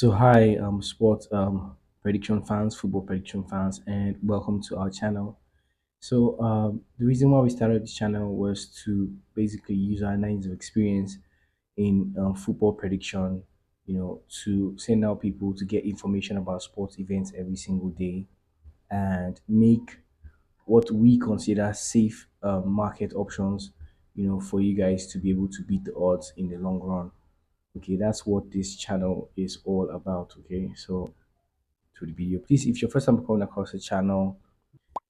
So hi, sports prediction fans, football prediction fans, and welcome to our channel. So the reason why we started this channel was to basically use our 9 years of experience in football prediction, to send out people to get information about sports events every single day and make what we consider safe market options, for you guys to be able to beat the odds in the long run. Okay, that's what this channel is all about. Okay, so to the video. Please, if you're first time coming across the channel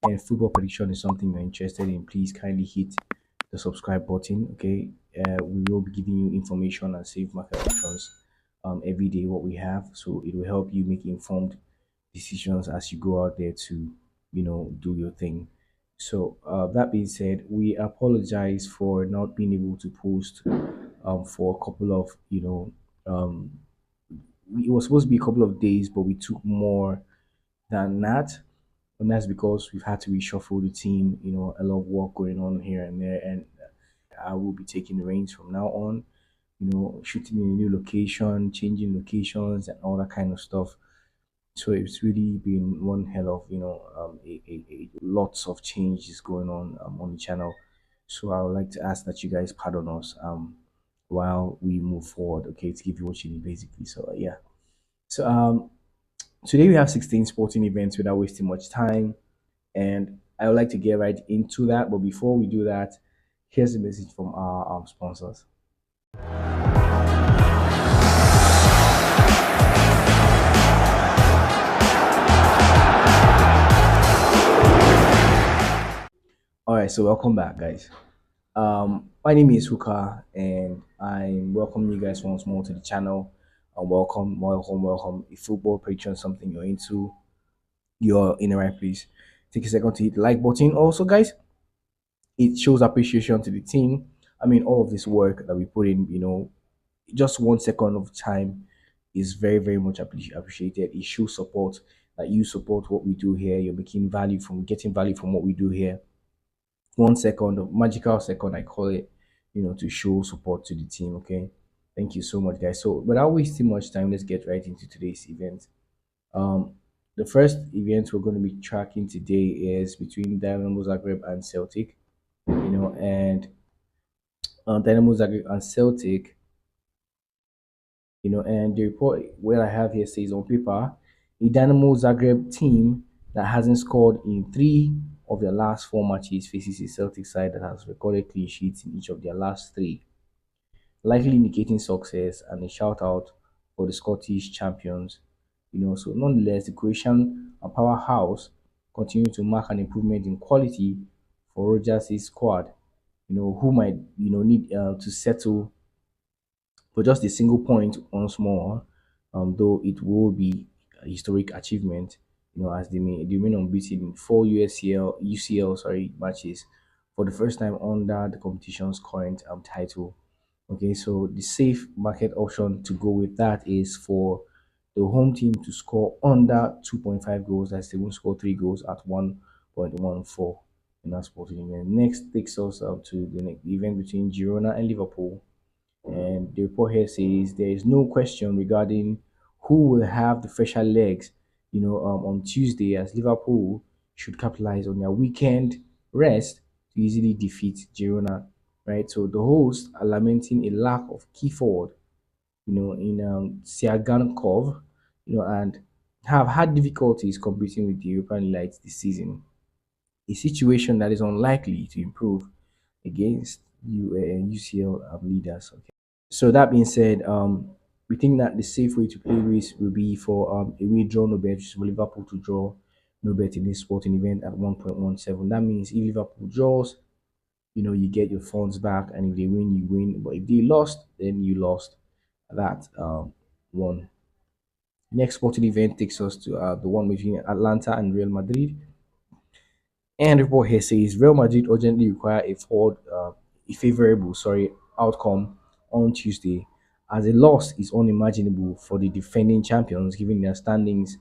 and football prediction is something you're interested in, please kindly hit the subscribe button. Okay, we will be giving you information and safe market options every day what we have, so it will help you make informed decisions as you go out there to do your thing. So that being said, we apologize for not being able to post for a couple of it was supposed to be a couple of days, but we took more than that. And that's because we've had to reshuffle the team, a lot of work going on here and there. And I will be taking the reins from now on, shooting in a new location, changing locations, and all that kind of stuff. So it's really been one hell of, lots of changes going on the channel. So I would like to ask that you guys pardon us while we move forward, okay, to give you what you need basically. So yeah. So today we have 16 sporting events without wasting much time, and I would like to get right into that. But before we do that, here's a message from our sponsors. All right, so welcome back, guys. My name is Huka, and I'm welcoming you guys once more to the channel. Welcome, welcome, welcome. If football prediction is something you're into, you're in the right place. Take a second to hit the like button. Also, guys, it shows appreciation to the team. I mean, all of this work that we put in, just 1 second of time is very, very much appreciated. It shows support that you support what we do here. You're making value from getting value from what we do here. 1 second, of magical second, I call it, to show support to the team. Okay, thank you so much, guys. So, without wasting much time, let's get right into today's event. Um, the first event we're going to be tracking today is between Dynamo Zagreb and Celtic. And Dynamo Zagreb and Celtic, and the report where I have here says on paper, a Dynamo Zagreb team that hasn't scored in 3 of their last 4 matches faces a Celtic side that has recorded clean sheets in each of their last 3, likely indicating success and a shout out for the Scottish champions. So nonetheless, the Croatian powerhouse continue to mark an improvement in quality for Rogers' squad. Who might need to settle for just a single point once more, though it will be a historic achievement, as they remain unbeaten in 4 UCL matches for the first time under the competition's current title. Okay, so the safe market option to go with that is for the home team to score under 2.5 goals. That's they won't score 3 goals at 1.14 in that sporting event. Next takes us up to the next event between Girona and Liverpool. And the report here says there is no question regarding who will have the fresher legs, on Tuesday, as Liverpool should capitalize on their weekend rest to easily defeat Girona. Right, so the hosts are lamenting a lack of key forward, in Siagankov, and have had difficulties competing with the European elites this season. A situation that is unlikely to improve against UCL leaders. Okay. So that being said, we think that the safe way to play this will be for a way draw no bet, which is for Liverpool to draw no bet in this sporting event at 1.17. That means if Liverpool draws, you get your funds back, and if they win, you win. But if they lost, then you lost that one. Next sporting event takes us to the one between Atlanta and Real Madrid. And the report here says Real Madrid urgently require a favorable, outcome on Tuesday, as a loss is unimaginable for the defending champions given their standings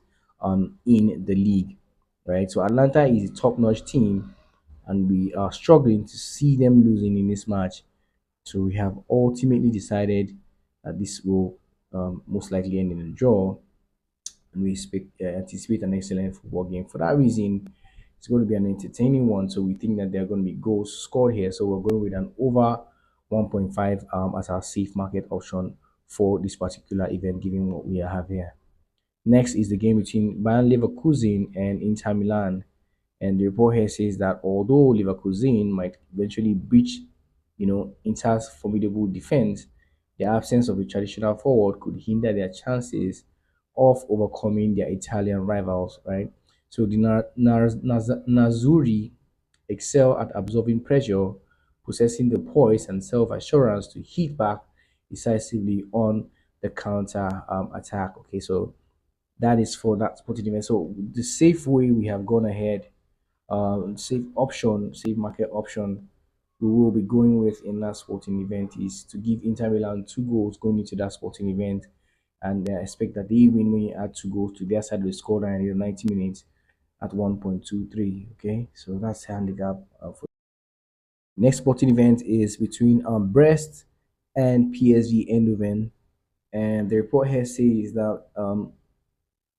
in the league. Right, so Atlanta is a top-notch team, and we are struggling to see them losing in this match. So we have ultimately decided that this will most likely end in a draw, and we anticipate an excellent football game. For that reason, it's going to be an entertaining one. So we think that there are going to be goals scored here. So we're going with an over 1.5 as our safe market option for this particular event, given what we have here. Next is the game between Bayern Leverkusen and Inter Milan. And the report here says that although Leverkusen might eventually breach, Inter's formidable defense, the absence of a traditional forward could hinder their chances of overcoming their Italian rivals, right? So the Nazuri excel at absorbing pressure, possessing the poise and self-assurance to hit back decisively on the counter attack. Okay, so that is for that sporting event. So the safe way we have gone ahead, safe option, safe market option we will be going with in that sporting event is to give Inter Milan 2 goals going into that sporting event, and expect that they win when you add 2 goals to their side of the scoreline in 90 minutes at 1.23. Okay, so that's handicap for next sporting event is between Brest and PSV Eindhoven, and the report here says that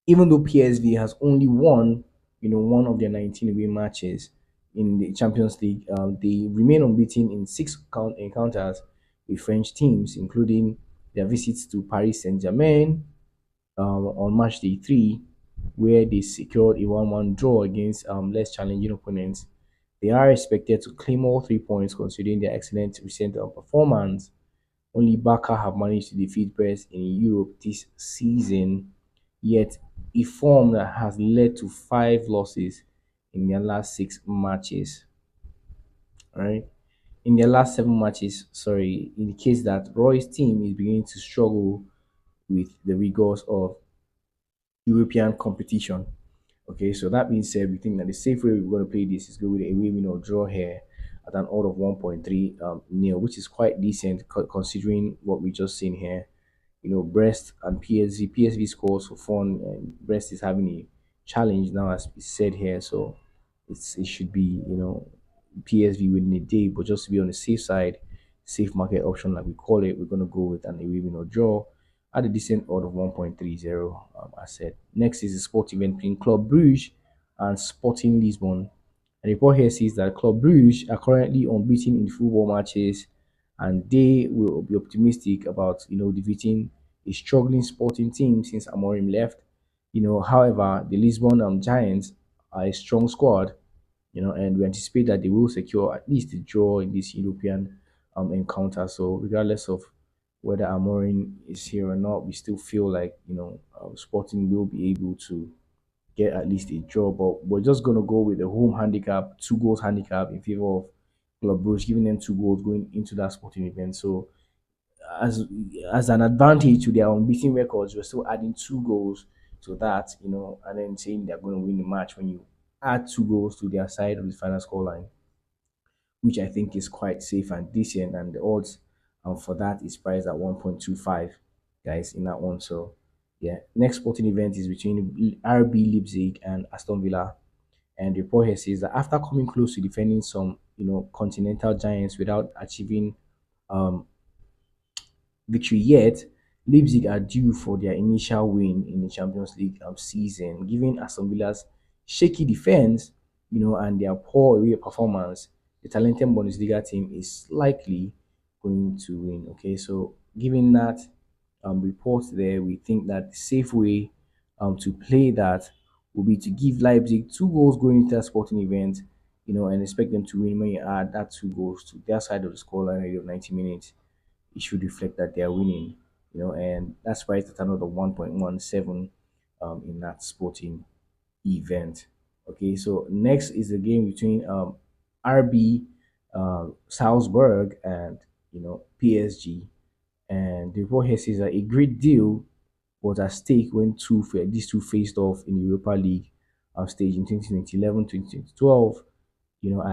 even though PSV has only won, one of their 19 away matches in the Champions League, they remain unbeaten in six encounters with French teams, including their visits to Paris Saint-Germain on match day 3, where they secured a 1-1 draw against less challenging opponents. They are expected to claim all 3 points considering their excellent recent performance. Only Barca have managed to defeat Brest in Europe this season, yet a form that has led to 5 losses in their last 6 matches. Right? In their last 7 matches, sorry, indicates that Roy's team is beginning to struggle with the rigors of European competition. Okay, so that being said, we think that the safe way we're going to play this is go with a away win or draw here at an odd of 1.3 nil, which is quite decent considering what we just seen here. Brest and PSV scores for fun, and Brest is having a challenge now, as we said here. So it should be PSV within a day, but just to be on the safe side, safe market option like we call it, we're gonna go with an away win or draw at a decent odd of 1.30. I said next is the sport event between Club Brugge and Sporting Lisbon. And the report here says that Club Brugge are currently unbeaten in football matches, and they will be optimistic about defeating a struggling Sporting team since Amorim left. However, the Lisbon Giants are a strong squad, and we anticipate that they will secure at least a draw in this European encounter. So regardless of whether Amorim is here or not, we still feel like Sporting will be able to get at least a draw. But we're just gonna go with the home handicap, 2 goals handicap in favor of Club Brugge, giving them 2 goals going into that sporting event. So as as an advantage to their unbeaten records, we're still adding 2 goals to that, and then saying they're going to win the match when you add 2 goals to their side of the final scoreline, which I think is quite safe and decent. And the odds for that is priced at 1.25, guys, in that one. So, yeah, next sporting event is between RB Leipzig and Aston Villa. And the report here says that after coming close to defending some, continental giants without achieving um, victory yet, Leipzig are due for their initial win in the Champions League season, given Aston Villa's shaky defense, and their poor away performance. The talented Bundesliga team is likely going to win. Okay, so given that report there, we think that the safe way to play that will be to give Leipzig 2 goals going into that sporting event, and expect them to win when you add that 2 goals to their side of the scoreline of 90 minutes. It should reflect that they are winning, and that's why it's at another 1.17 in that sporting event. Okay, so next is the game between RB Salzburg and PSG, and the report here says that a great deal was at stake when these two faced off in the Europa League stage in 2011 2012.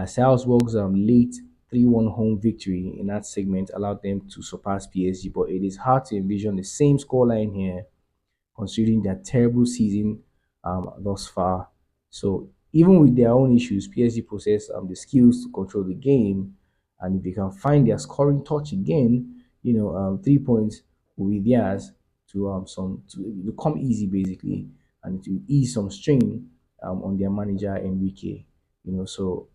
Salzburg's late 3-1 home victory in that segment allowed them to surpass PSG, but it is hard to envision the same scoreline here considering their terrible season thus far. So even with their own issues, PSG possess the skills to control the game, and if they can find their scoring touch again, 3 points will be theirs to come easy basically, and to ease some strain on their manager Enrique. So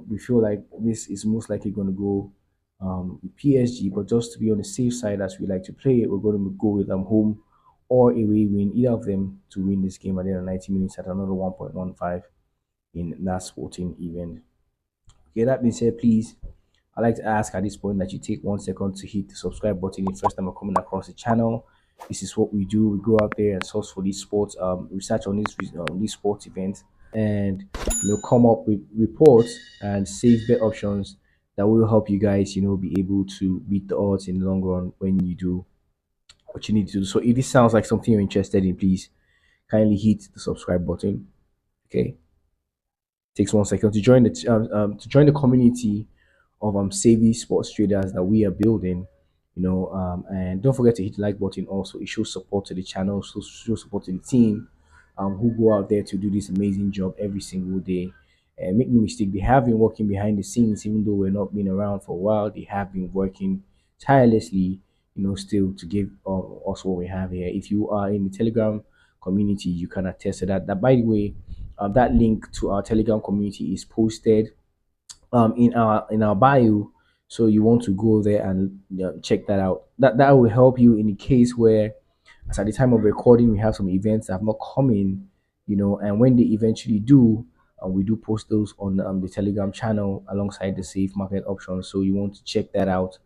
we feel like this is most likely going to go with PSG, but just to be on the safe side, as we like to play, we're going to go with home or away win, either of them to win this game at the end of 90 minutes at another 1.15 in that sporting event. Okay, that being said, please, I'd like to ask at this point that you take 1 second to hit the subscribe button if first time you're coming across the channel. This is what we do. We go out there and source for these sports, research on these sports events, and come up with reports and safe bet options that will help you guys, be able to beat the odds in the long run when you do what you need to do. So if this sounds like something you're interested in, please kindly hit the subscribe button. Okay, takes 1 second to join the community of savvy sports traders that we are building. And don't forget to hit the like button. Also, it shows support to the channel, so shows support to the team, who go out there to do this amazing job every single day. And make no mistake, they have been working behind the scenes, even though we're not been around for a while. They have been working tirelessly, still to give us what we have here. If you are in the Telegram community, you can attest to that. That, by the way, that link to our Telegram community is posted in our bio, so you want to go there and check that out. That will help you in the case where, as at the time of recording, we have some events that have not come in, and when they eventually do, we do post those on the Telegram channel alongside the safe market options. So you want to check that out,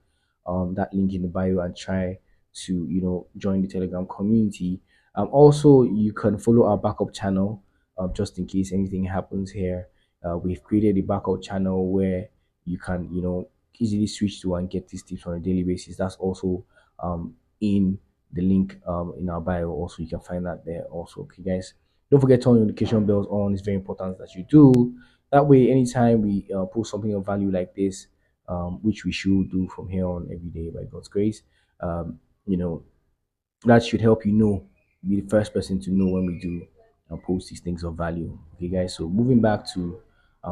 that link in the bio, and try to join the Telegram community. Also, you can follow our backup channel, just in case anything happens here. We've created a backup channel where you can easily switch to and get these tips on a daily basis. That's also in the link in our bio. Also, you can find that there also. Okay, guys, don't forget to turn notification bells on. It's very important that you do. That way, anytime we post something of value like this, which we should do from here on every day by God's grace, you know that should help be the first person to know when we do post these things of value. Okay, guys, so moving back to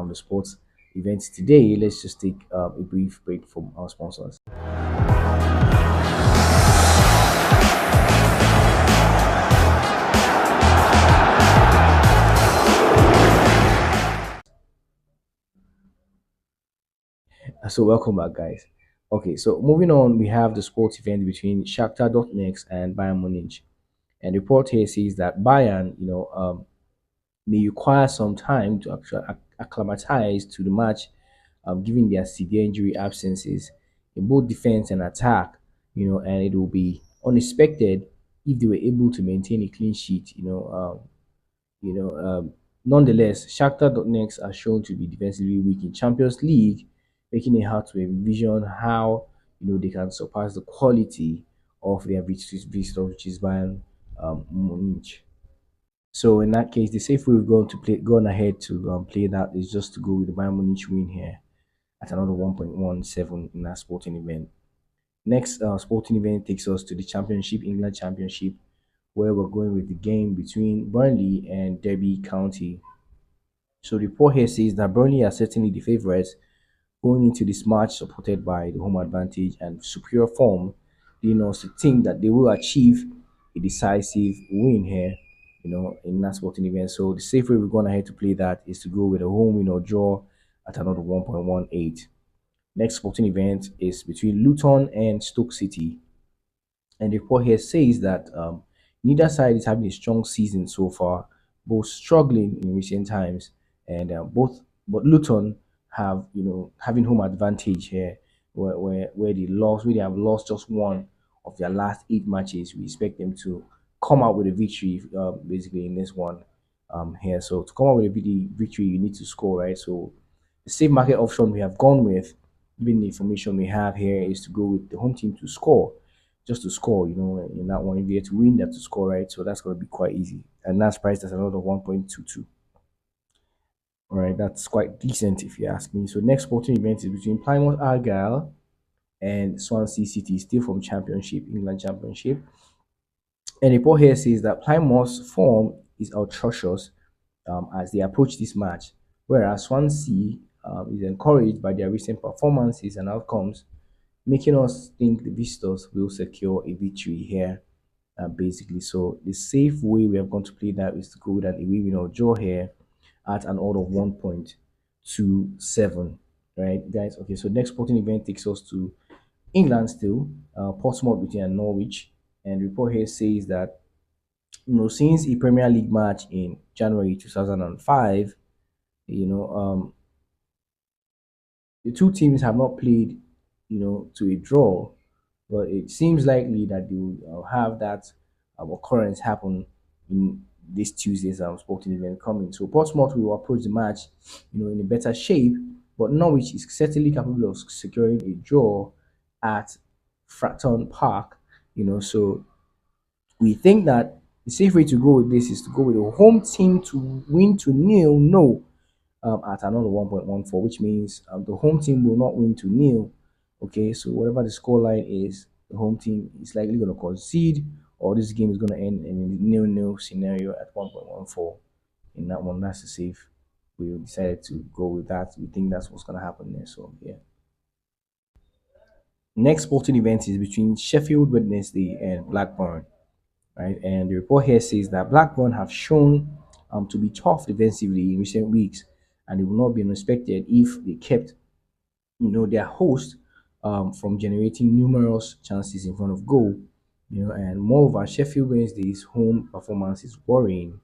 the sports events today, let's just take a brief break from our sponsors. So welcome back, guys. Okay, so moving on, we have the sports event between Shakhtar Donetsk and Bayern Munich. And the report here says that Bayern, may require some time to actually acclimatize to the match, given their severe injury absences in both defense and attack. And it will be unexpected if they were able to maintain a clean sheet. You know, Nonetheless, Shakhtar Donetsk are shown to be defensively weak in Champions League, making it hard to envision how they can surpass the quality of their visitors, which is Bayern Munich. So in that case, the safe way we've gone ahead to play that is just to go with the Bayern Munich win here at another 1.17 in that sporting event. Next sporting event takes us to the Championship, England Championship, where we're going with the game between Burnley and Derby County. So the report here says that Burnley are certainly the favourites going into this match, supported by the home advantage and superior form, leading us to think that they will achieve a decisive win here, in that sporting event. So the safe way we're going ahead to play that is to go with a home win or draw at another 1.18. Next sporting event is between Luton and Stoke City. And the report here says that neither side is having a strong season so far, both struggling in recent times, and but Luton have having home advantage here, where they have lost just one of their last 8 matches. We expect them to come out with a victory, basically in this one here. So to come out with a victory, you need to score, right? So the safe market option we have gone with, given the information we have here, is to go with the home team to score, just to score, in that one. If you have to win, that to score, right? So that's going to be quite easy. And that's priced at another 1.22. All right, that's quite decent if you ask me. So next sporting event is between Plymouth Argyle and Swansea City, still from Championship, England Championship. And the report here says that Plymouth's form is atrocious as they approach this match, whereas Swansea is encouraged by their recent performances and outcomes, making us think the visitors will secure a victory here basically. So the safe way we are going to play that is to go with an away win or draw here at an odd of 1.27. Right, guys? Okay, so next sporting event takes us to England still, Portsmouth between Norwich. And report here says that since a Premier League match in January 2005, you know, the two teams have not played, to a draw, but it seems likely that they will have that occurrence happen in this Tuesday's sporting event coming. So Portsmouth will approach the match, in a better shape, but Norwich is certainly capable of securing a draw at Fratton Park. So we think that the safe way to go with this is to go with the home team to win to nil. No, at another 1.14, which means the home team will not win to nil. Okay, so whatever the scoreline is, the home team is likely going to concede, or this game is going to end in a nil-nil scenario at 1.14. In that one, that's the safe. We decided to go with that. We think that's what's going to happen there. So yeah. Next sporting event is between Sheffield Wednesday and Blackburn, right? And the report here says that Blackburn have shown to be tough defensively in recent weeks, and they will not be unexpected if they kept, their host from generating numerous chances in front of goal. And moreover, Sheffield Wednesday's home performance is worrying,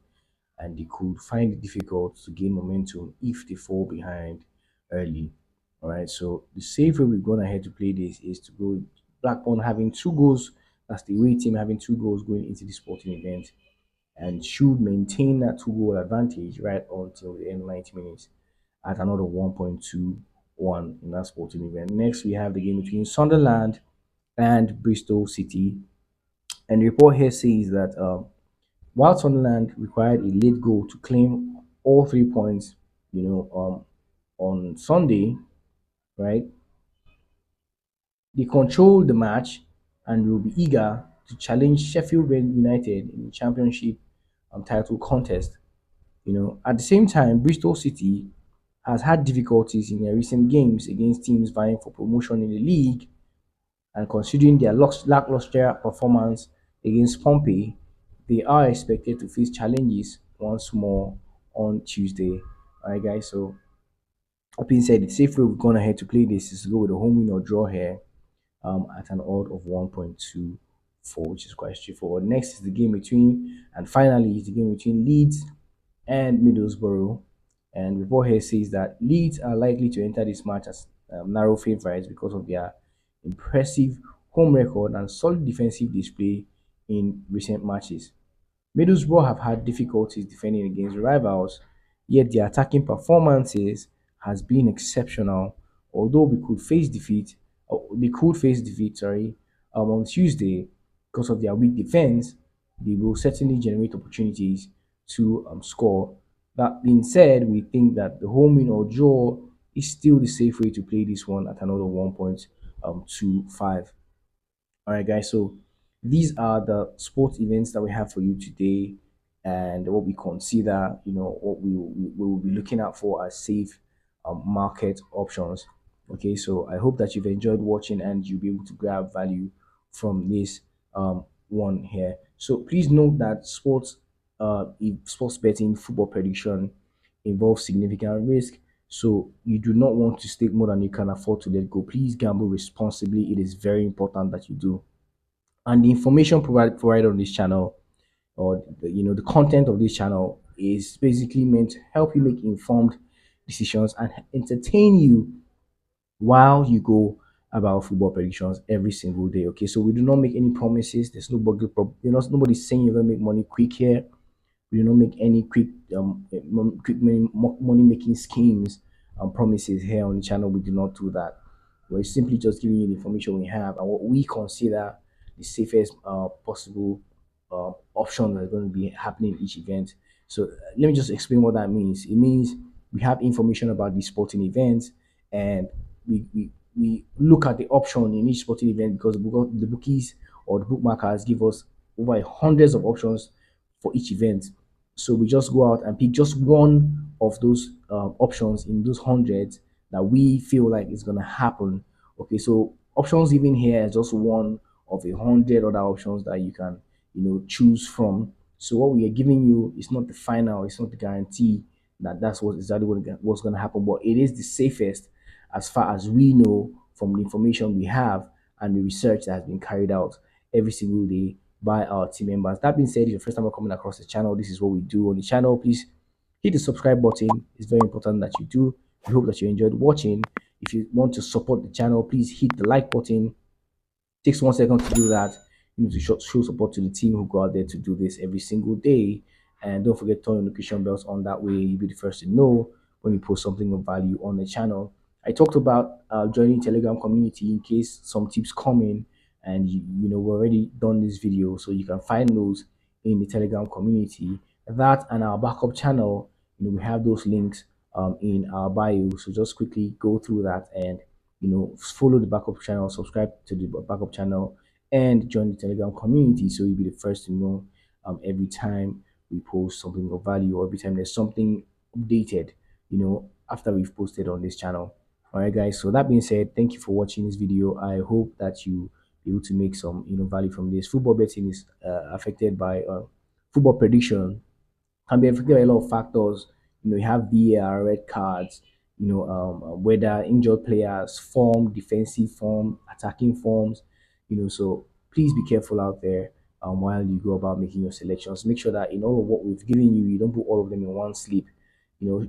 and they could find it difficult to gain momentum if they fall behind early. All right, so the safe way we've gone ahead to play this is to go with Blackburn having 2 goals. That's the away team having 2 goals going into the sporting event, and should maintain that 2 goal advantage right until the end of 90 minutes at another 1.21 in that sporting event. Next, we have the game between Sunderland and Bristol City. And the report here says that while Sunderland required a late goal to claim all 3 points, on Sunday, right, they controlled the match and will be eager to challenge Sheffield United in the Championship title contest. At the same time, Bristol City has had difficulties in their recent games against teams vying for promotion in the league, and considering their lackluster performance against Pompey, they are expected to face challenges once more on Tuesday. All right, guys. So, that being said, the safe way we've gone ahead to play this is to go with a home win or draw here at an odd of 1.24, which is quite straightforward. Next is the game between, and finally, is the game between Leeds and Middlesbrough. And report here says that Leeds are likely to enter this match as narrow favourites because of their impressive home record and solid defensive display in recent matches. Middlesbrough have had difficulties defending against rivals, yet their attacking performances has been exceptional. Although they could face defeat, on Tuesday because of their weak defense, they will certainly generate opportunities to score. That being said, we think that the home win or draw is still the safe way to play this one at another 1.25. All right, guys. So these are the sports events that we have for you today, and what we consider, what we will be looking out for as safe market options. Okay, so I hope that you've enjoyed watching and you'll be able to grab value from this one here. So please note that sports betting, football prediction involves significant risk. So you do not want to stake more than you can afford to let go. Please gamble responsibly. It is very important that you do. And the information provided on this channel, or the content of this channel, is basically meant to help you make informed decisions and entertain you while you go about football predictions every single day. Okay, so we do not make any promises. There's nobody's saying you're gonna make money quick here. We do not make any quick money making schemes and promises here on the channel. We do not do that. We're simply just giving you the information we have and what we consider the safest possible option that are going to be happening in each event. So let me just explain what that means. It means we have information about the sporting events, and we look at the option in each sporting event because the bookies or the bookmakers give us over hundreds of options for each event. So we just go out and pick just one of those options in those hundreds that we feel like is going to happen. Okay, so options even here is just one of 100 other options that choose from. So what we are giving you is not the final, it's not the guarantee that that's what exactly what's going to happen, but it is the safest as far as we know from the information we have and the research that has been carried out every single day by our team members. That being said, if you're first time coming across the channel, this is what we do on the channel. Please hit the subscribe button. It's very important that you do. We hope that you enjoyed watching. If you want to support the channel, please hit the like button. Takes 1 second to do that. You need to show support to the team who go out there to do this every single day. And don't forget to turn your notification bells on. That way you'll be the first to know when we post something of value on the channel. I talked about joining Telegram community in case some tips come in, and we've already done this video, so you can find those in the Telegram community. That and our backup channel, we have those links in our bio. So just quickly go through that and follow the backup channel, subscribe to the backup channel, and join the Telegram community so you'll be the first to know every time we post something of value, or every time there's something updated, after we've posted on this channel. All right, guys. So that being said, thank you for watching this video. I hope that you be able to make some value from this. Football betting is affected by football prediction can be affected by a lot of factors. You have VAR, red cards, whether injured players, form, defensive form, attacking forms. So please be careful out there while you go about making your selections. Make sure that in all of what we've given you, you don't put all of them in one sleep.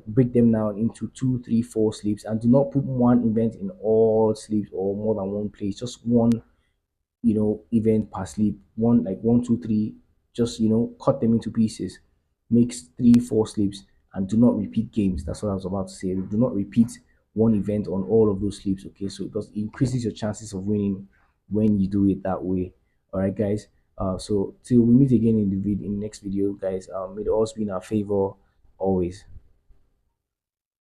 Break them down into 2, 3, 4 sleeps, and do not put one event in all sleeps or more than one place. Just one event per sleep, one like 1, 2, 3, just cut them into pieces, makes 3, 4 sleeps, and do not repeat games. That's what I was about to say. Do not repeat one event on all of those sleeps. Okay, so it increases your chances of winning when you do it that way. All right, guys. So till we meet again in the next video, guys, may the odds be in our favor always.